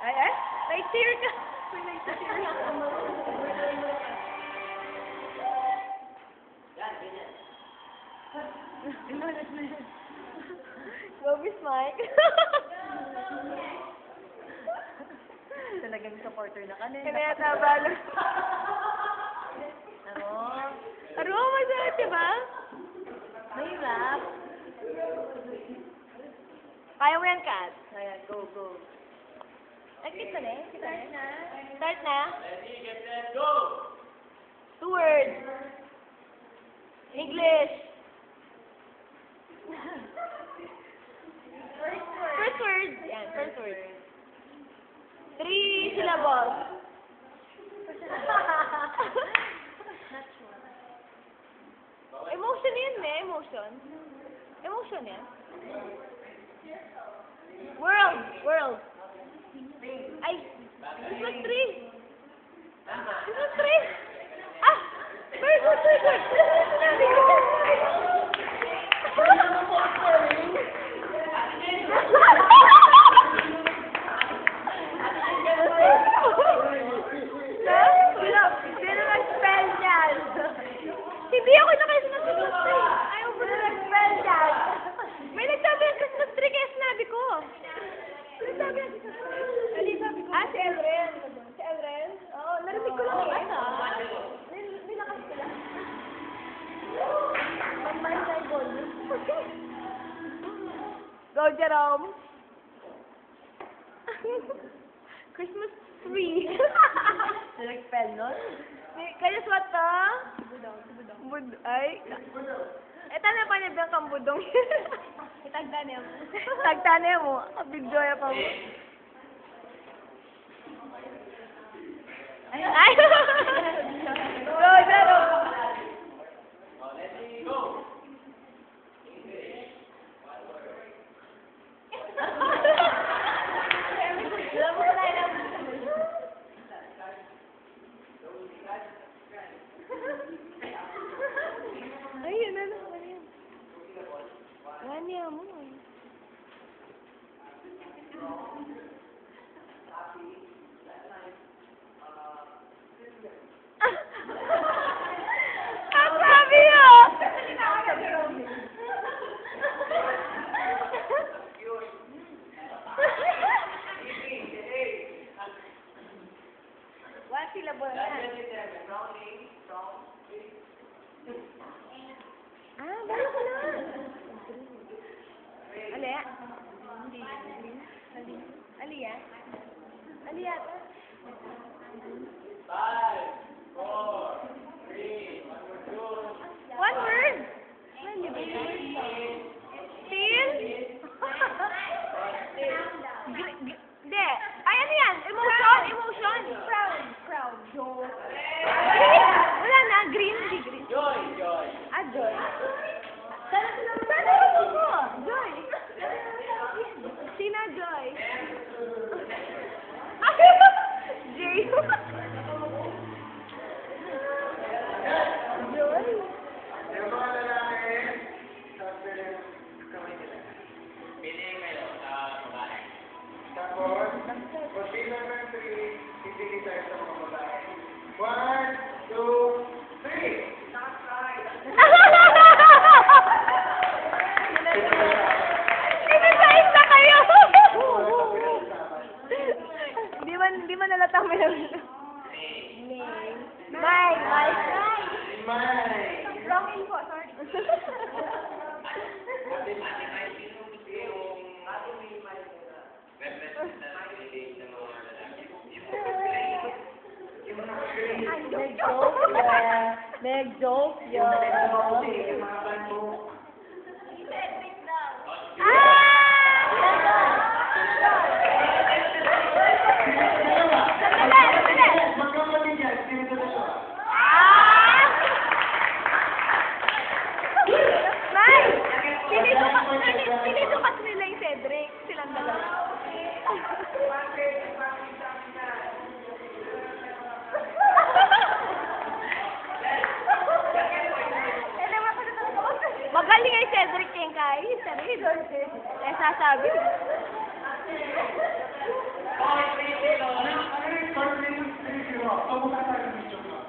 Ay? Nag-cheer ka. May nag-cheer ka. Inulit na yan. Go, Miss Mike. Talagang supporter na ka na. Kaya tabalo. Aro, masarap, diba? Mahirap. Kaya mo yan, Kat. Ayan, go, go. Ay, kita na eh. Start na. Start na. Ready, get set, go! 2 words. English. First word. Yan, first word. 3 syllables. Emotion yun eh, emotion. Emotion yan. World. World. Ay, this was 3. This was 3. Ah! First word, first word. Sinabi ko. Sino nag-spell niyan? Hindi ako nakasusunod eh. Ayaw mo na nag-spell niyan. May nagsabi ng Christmas tree kaya sinabi ko. May nagsabi ng Christmas tree. Ano sabi ko? Ah, si Elren. Si Elren? Oo, narinig ko lang eh. Nilakas ko lang. Pag-mansay ball. Go, Jerome. Christmas tree. Nag-spell nun? Kaya swat to? Bud ay. Na pa niya kang budong. Itagdanim. Tagtane mo. Abidjoya pa mo. Ay! Go, Jerome. Oh, let's see, go! Ay, yun na naman yan. Wani mo. Ang sabi yun! One syllable na. Ah, bala ko na. Alea? Alea? Alea? 5, 4, 3, 2, One word? Still? Hindi. Ay, ano yan? Emotion? Emotion? Proud. Joy. Wala na. Green. Hindi green. joy, joy. Ah, joy. Sana ako. Joy. Sina Joy. Jay. Joy. Yung mga lalaki, sabi rin kamay nila. Pili kayo sa babae. Tapos, kung bilang ng 3, pipili tayo sa mga babae. 1, 2, 3! Inasayip na kayo! Di man nalatang may Mike! Wrong info, sorry. Nag-joke yun. Yung mga bando. Magkamali yan, sino sa dalawa? Mike! Sinisukat nila yung Cedric. Silang dalawa. Magaling ay Cedric yung kay. Sabi, sasabi. Okay, 3, Huwag mo kasali yung video mo.